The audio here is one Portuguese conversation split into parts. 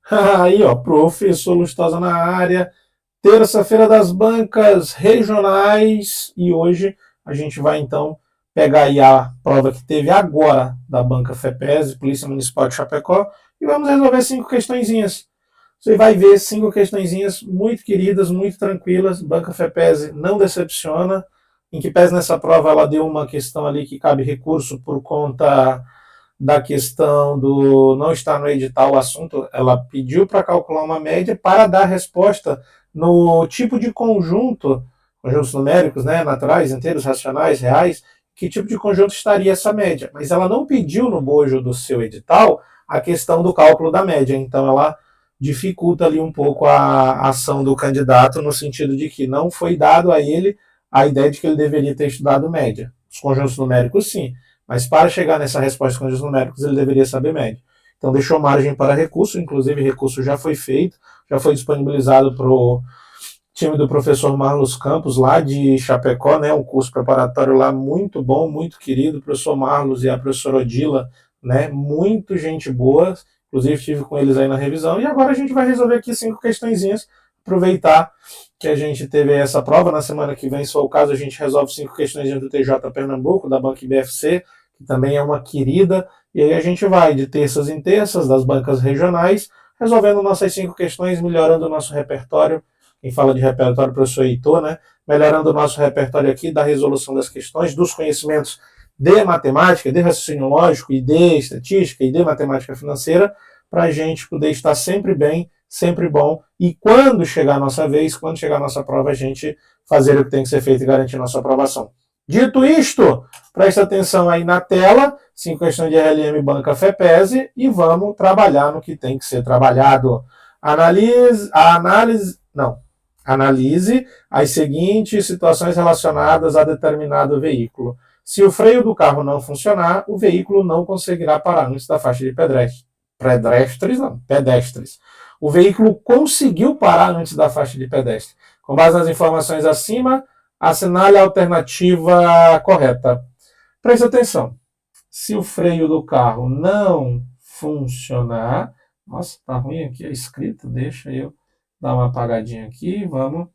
Aí, ó, professor Lustosa na área. Terça-feira das bancas regionais. E hoje a gente vai, então, pegar aí a prova que teve agora da banca FEPES, Polícia Municipal de Chapecó, e vamos resolver 5 questõezinhas. Você vai ver 5 questõezinhas muito queridas, muito tranquilas. Banca FEPES não decepciona. Em que pese nessa prova ela deu uma questão ali que cabe recurso por conta da questão do não estar no edital o assunto, ela pediu para calcular uma média para dar resposta no tipo de conjunto, conjuntos numéricos, né, naturais, inteiros, racionais, reais, que tipo de conjunto estaria essa média. Mas ela não pediu no bojo do seu edital a questão do cálculo da média, então ela dificulta ali um pouco a ação do candidato no sentido de que não foi dado a ele a ideia de que ele deveria ter estudado média. Os conjuntos numéricos, sim, mas para chegar nessa resposta com os numéricos, ele deveria saber média. Então deixou margem para recurso, inclusive recurso já foi feito, já foi disponibilizado para o time do professor Marlos Campos, lá de Chapecó, né, um curso preparatório lá muito bom, muito querido, o professor Marlos e a professora Odila, né, muito gente boa, inclusive estive com eles aí na revisão, e agora a gente vai resolver aqui 5 questõezinhas, aproveitar que a gente teve essa prova, na semana que vem, se for o caso, a gente resolve 5 questões do TJ Pernambuco, da Banca IBFC, que também é uma querida, e aí a gente vai de terças em terças, das bancas regionais, resolvendo nossas 5 questões, melhorando o nosso repertório. Quem fala de repertório, o professor Heitor, né? Melhorando o nosso repertório aqui da resolução das questões, dos conhecimentos de matemática, de raciocínio lógico, e de estatística, e de matemática financeira, para a gente poder estar sempre bem, sempre bom, e quando chegar a nossa vez, quando chegar a nossa prova, a gente fazer o que tem que ser feito e garantir nossa aprovação. Dito isto, presta atenção aí na tela, 5 questões de RLM Banca FEPESE, e vamos trabalhar no que tem que ser trabalhado. Analise as seguintes situações relacionadas a determinado veículo. Se o freio do carro não funcionar, o veículo não conseguirá parar antes da faixa de pedestres. O veículo conseguiu parar antes da faixa de pedestre. Com base nas informações acima, assinale a alternativa correta. Preste atenção. Se o freio do carro não funcionar, nossa, tá ruim aqui a escrita, deixa eu dar uma apagadinha aqui, vamos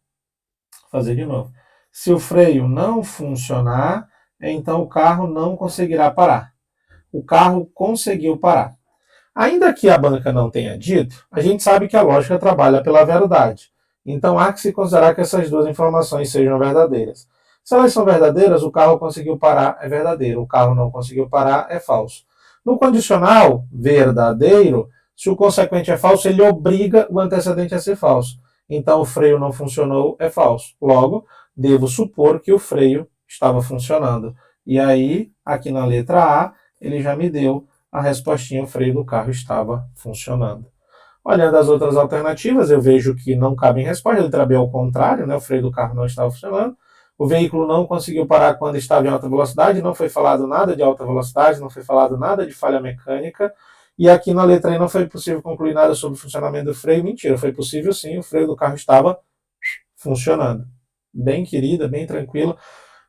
fazer de novo. Se o freio não funcionar, então o carro não conseguirá parar. O carro conseguiu parar. Ainda que a banca não tenha dito, a gente sabe que a lógica trabalha pela verdade. Então há que se considerar que essas duas informações sejam verdadeiras. Se elas são verdadeiras, o carro conseguiu parar é verdadeiro, o carro não conseguiu parar é falso. No condicional verdadeiro, se o consequente é falso, ele obriga o antecedente a ser falso. Então o freio não funcionou é falso. Logo, devo supor que o freio estava funcionando. E aí, aqui na letra A, ele já me deu a respostinha, o freio do carro estava funcionando. Olhando as outras alternativas, eu vejo que não cabe em resposta, a letra B é o contrário, né? O freio do carro não estava funcionando. O veículo não conseguiu parar quando estava em alta velocidade, não foi falado nada de alta velocidade, não foi falado nada de falha mecânica. E aqui na letra E não foi possível concluir nada sobre o funcionamento do freio. Mentira, foi possível sim, o freio do carro estava funcionando. Bem querida, bem tranquila.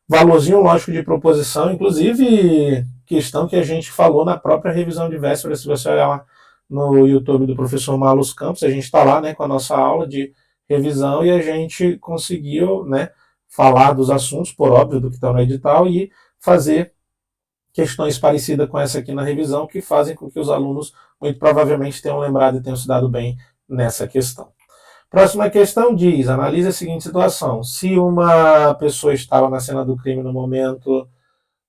Valorzinho lógico de proposição, inclusive questão que a gente falou na própria revisão de véspera, se você olhar lá no YouTube do professor Marlos Campos, a gente está lá, né, com a nossa aula de revisão e a gente conseguiu, né, falar dos assuntos, por óbvio, do que está no edital e fazer questões parecidas com essa aqui na revisão que fazem com que os alunos, muito provavelmente, tenham lembrado e tenham se dado bem nessa questão. Próxima questão diz, analise a seguinte situação. Se uma pessoa estava na cena do crime no momento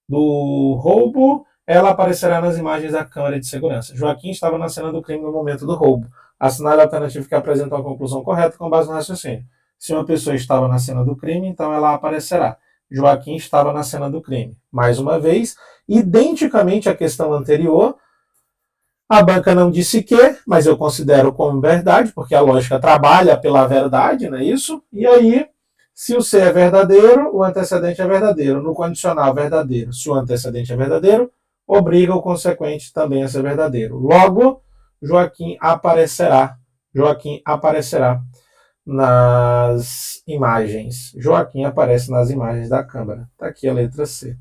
do roubo, ela aparecerá nas imagens da câmera de segurança. Joaquim estava na cena do crime no momento do roubo. Assinale a alternativa que apresenta a conclusão correta com base no raciocínio. Se uma pessoa estava na cena do crime, então ela aparecerá. Joaquim estava na cena do crime. Mais uma vez, identicamente à questão anterior, a banca não disse que, mas eu considero como verdade, porque a lógica trabalha pela verdade, não é isso? E aí, se o C é verdadeiro, o antecedente é verdadeiro. No condicional verdadeiro, se o antecedente é verdadeiro, obriga o consequente também a ser verdadeiro. Logo, Joaquim aparecerá. Joaquim aparecerá nas imagens. Joaquim aparece nas imagens da câmera. Está aqui a letra C.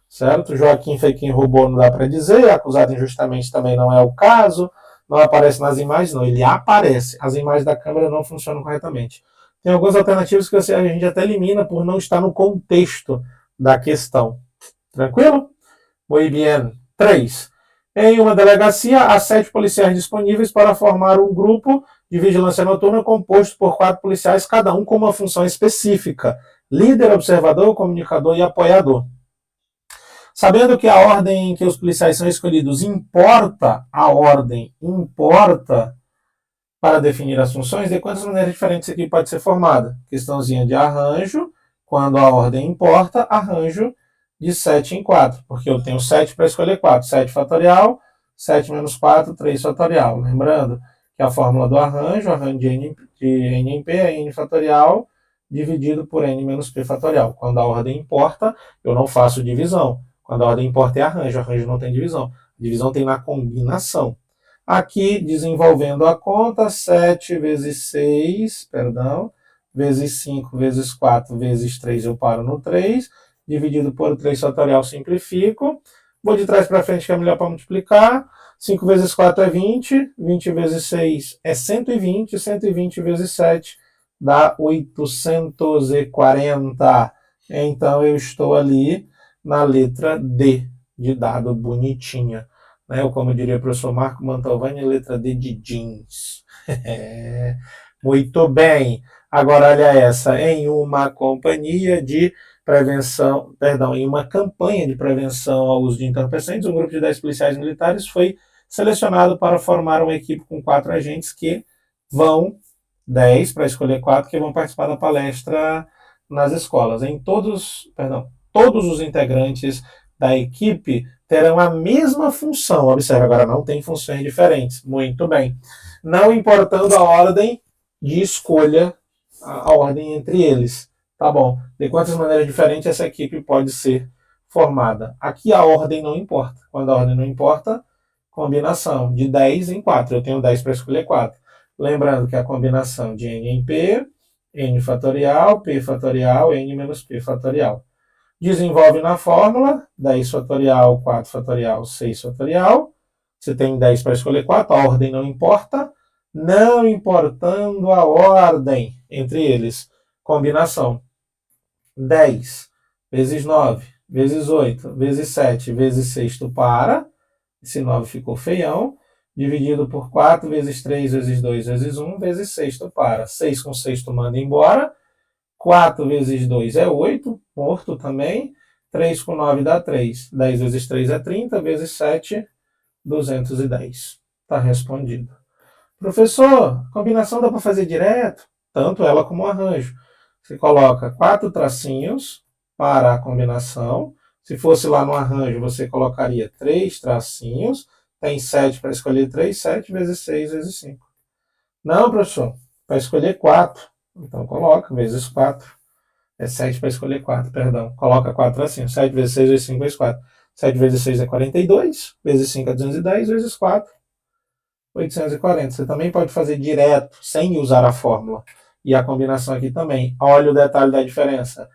Certo? Joaquim foi quem roubou, não dá para dizer. Acusado injustamente também não é o caso. não aparece nas imagens, não, ele aparece. As imagens da câmera não funcionam corretamente. Tem algumas alternativas que a gente até elimina por não estar no contexto da questão. Tranquilo? Muy bien. 3. Em uma delegacia, há 7 policiais disponíveis para formar um grupo de vigilância noturna composto por 4 policiais, cada um com uma função específica: líder, observador, comunicador e apoiador. Sabendo que a ordem em que os policiais são escolhidos importa, a ordem importa para definir as funções, de quantas maneiras diferentes aqui pode ser formada? Questãozinha de arranjo, quando a ordem importa, arranjo de 7 em 4, porque eu tenho 7 para escolher 4. 7 fatorial, 7 menos 4, 3 fatorial. Lembrando que a fórmula do arranjo de n em p é n fatorial dividido por n menos p fatorial. Quando a ordem importa, eu não faço divisão. Quando a ordem importa é arranjo não tem divisão. A divisão tem na combinação. Aqui, desenvolvendo a conta, 7 vezes 6, vezes 5, vezes 4, vezes 3, eu paro no 3, dividido por 3 fatorial, simplifico. Vou de trás para frente, que é melhor para multiplicar. 5 vezes 4 é 20, 20 vezes 6 é 120, 120 vezes 7 dá 840. Então, eu estou ali na letra D, de dado bonitinha. Né? Ou como diria o professor Marco Mantovani, letra D de jeans. Muito bem. Agora, olha essa. Em uma companhia de prevenção, em uma campanha de prevenção ao uso de entorpecentes, um grupo de 10 policiais militares foi selecionado para formar uma equipe com 4 agentes que vão, 10 para escolher 4, que vão participar da palestra nas escolas. Todos os integrantes da equipe terão a mesma função. Observe, agora não tem funções diferentes. Muito bem. Não importando a ordem de escolha, a ordem entre eles. Tá bom. De quantas maneiras diferentes essa equipe pode ser formada? Aqui a ordem não importa. Quando a ordem não importa, combinação de 10 em 4. Eu tenho 10 para escolher 4. Lembrando que a combinação de n em p, n fatorial, p fatorial, n menos p fatorial. Desenvolve na fórmula, 10 fatorial, 4 fatorial, 6 fatorial. Você tem 10 para escolher 4, a ordem não importa. Não importando a ordem entre eles. Combinação. 10 vezes 9, vezes 8, vezes 7, vezes 6, tu para. Esse 9 ficou feião. Dividido por 4, vezes 3, vezes 2, vezes 1, vezes 6, tu para. 6 com 6 tu manda embora. 4 vezes 2 é 8, morto também. 3 com 9 dá 3. 10 vezes 3 é 30, vezes 7, 210. Está respondido. Professor, combinação dá para fazer direto? Tanto ela como o arranjo. Você coloca 4 tracinhos para a combinação. Se fosse lá no arranjo, você colocaria 3 tracinhos. Tem 7 para escolher 3, 7 vezes 6 vezes 5. Não, professor, para escolher 4. Então coloca, vezes 4. É 7 para escolher 4, perdão. Coloca 4 assim. 7 vezes 6 vezes 5 vezes 4. 7 vezes 6 é 42, vezes 5 é 210, vezes 4, 840. Você também pode fazer direto, sem usar a fórmula. E a combinação aqui também. Olha o detalhe da diferença.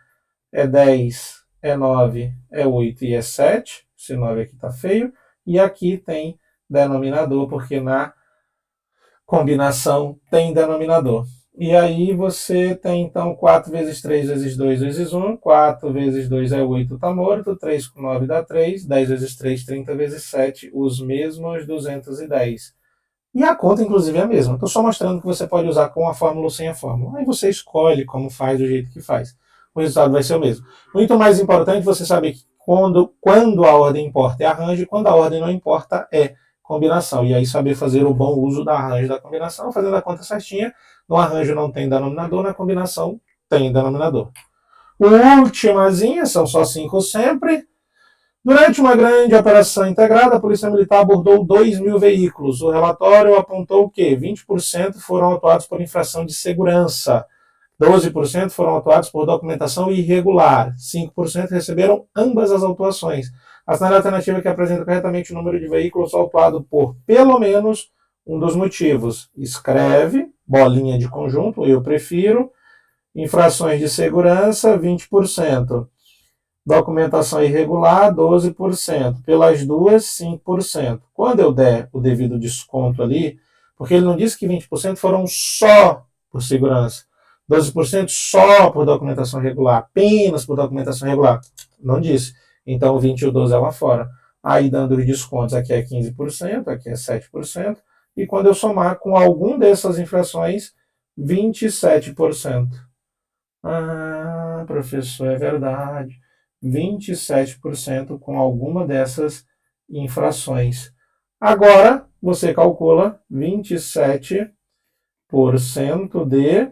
É 10, é 9, é 8 e é 7. Esse 9 aqui está feio. E aqui tem denominador, porque na combinação tem denominador. E aí você tem, então, 4 vezes 3 vezes 2 vezes 1. 4 vezes 2 é 8, está morto. 3 com 9 dá 3. 10 vezes 3, 30 vezes 7, os mesmos 210. E a conta, inclusive, é a mesma. Estou só mostrando que você pode usar com a fórmula ou sem a fórmula. Aí você escolhe como faz, do jeito que faz. O resultado vai ser o mesmo. Muito mais importante você saber que quando a ordem importa é arranjo e quando a ordem não importa é combinação. E aí saber fazer o bom uso da arranjo da combinação, fazendo a conta certinha. No arranjo não tem denominador, na combinação tem denominador. Ultimazinha, são só 5 sempre. Durante uma grande operação integrada, a Polícia Militar abordou 2.000 veículos. O relatório apontou que 20% foram autuados por infração de segurança, 12% foram autuados por documentação irregular, 5% receberam ambas as autuações. Assinale a alternativa que apresenta corretamente o número de veículos autuado por pelo menos um dos motivos. Escreve, bolinha de conjunto, eu prefiro. Infrações de segurança, 20%. Documentação irregular, 12%. Pelas duas, 5%. Quando eu der o devido desconto ali, porque ele não disse que 20% foram só por segurança, 12% só por documentação irregular, apenas por documentação irregular. Não disse. Então, o 20 e o 12 é lá fora. Aí, dando os descontos, aqui é 15%, aqui é 7%. E quando eu somar com algum dessas infrações, 27%. Ah, professor, é verdade. 27% com alguma dessas infrações. Agora, você calcula 27% de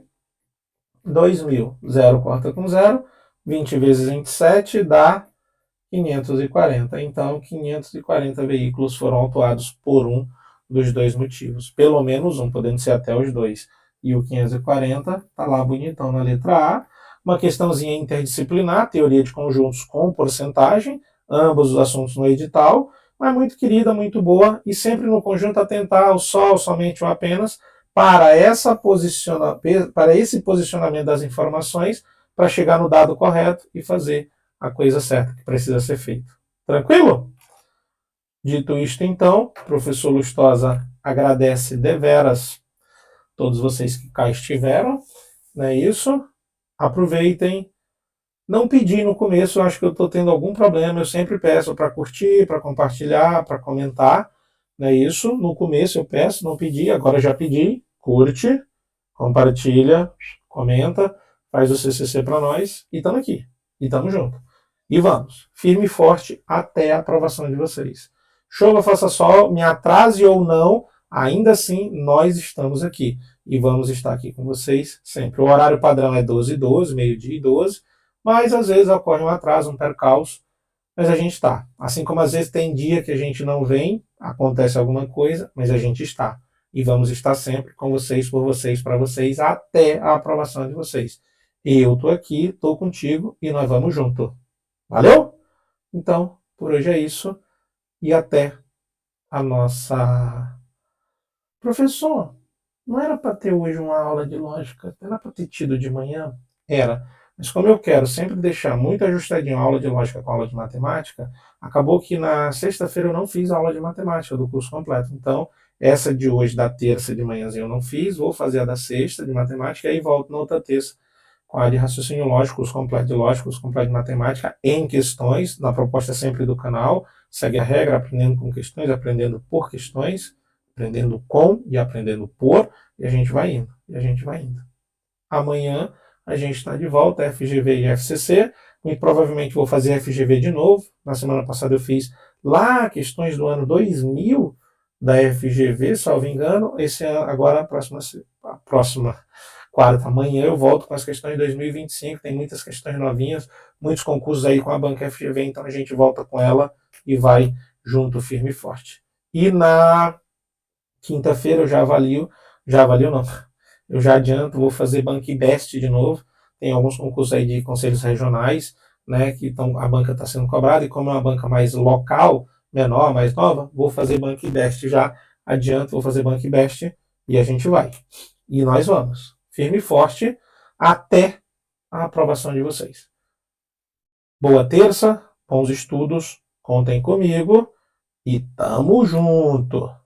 2.000. 0 corta com 0. 20 vezes 27 dá 540. Então, 540 veículos foram autuados por um dos dois motivos. Pelo menos um, podendo ser até os dois. E o 540 está lá bonitão na letra A. Uma questãozinha interdisciplinar, teoria de conjuntos com porcentagem, ambos os assuntos no edital, mas muito querida, muito boa, e sempre no conjunto atentar ao só, somente ou apenas, para esse posicionamento das informações, para chegar no dado correto e fazer a coisa certa que precisa ser feita. Tranquilo? Dito isto, então, o professor Lustosa agradece deveras todos vocês que cá estiveram, não é isso? Aproveitem. Não pedi no começo, eu acho que eu estou tendo algum problema, eu sempre peço para curtir, para compartilhar, para comentar, não é isso? No começo eu peço, não pedi, agora já pedi. Curte, compartilha, comenta, faz o CCC para nós e estamos aqui. E estamos juntos. E vamos, firme e forte até a aprovação de vocês. Chova, faça sol, me atrase ou não, ainda assim nós estamos aqui. E vamos estar aqui com vocês sempre. O horário padrão é 12h12, meio-dia e 12, mas às vezes ocorre um atraso, um percalço, mas a gente está. Assim como às vezes tem dia que a gente não vem, acontece alguma coisa, mas a gente está. E vamos estar sempre com vocês, por vocês, para vocês, até a aprovação de vocês. Eu estou aqui, estou contigo e nós vamos junto. Valeu? Então, por hoje é isso e até a nossa... Professor, não era para ter hoje uma aula de lógica, era para ter tido de manhã? Era. Mas como eu quero sempre deixar muito ajustadinho a aula de lógica com a aula de matemática, acabou que na sexta-feira eu não fiz a aula de matemática do curso completo. Então, essa de hoje, da terça de manhãzinha, eu não fiz, vou fazer a da sexta de matemática e aí volto na outra terça com a de raciocínio lógico, curso completo de lógica, curso completo de matemática, em questões, na proposta sempre do canal, segue a regra, aprendendo com questões, aprendendo por questões, aprendendo com e aprendendo por, e a gente vai indo, e a gente vai indo. Amanhã a gente está de volta, FGV e FCC, e provavelmente vou fazer FGV de novo. Na semana passada eu fiz lá questões do ano 2000 da FGV, salvo engano. Esse ano, agora a próxima quarta, amanhã eu volto com as questões de 2025, tem muitas questões novinhas, muitos concursos aí com a banca FGV, então a gente volta com ela e vai junto firme e forte. E na quinta-feira eu já avalio não, eu já adianto, vou fazer Banco Best de novo, tem alguns concursos aí de conselhos regionais, né, que a banca está sendo cobrada, e como é uma banca mais local, menor, mais nova, vou fazer Banco Best já, adianto, vou fazer Banco Best e a gente vai. E nós vamos, firme e forte, até a aprovação de vocês. Boa terça, bons estudos, contem comigo e tamo junto!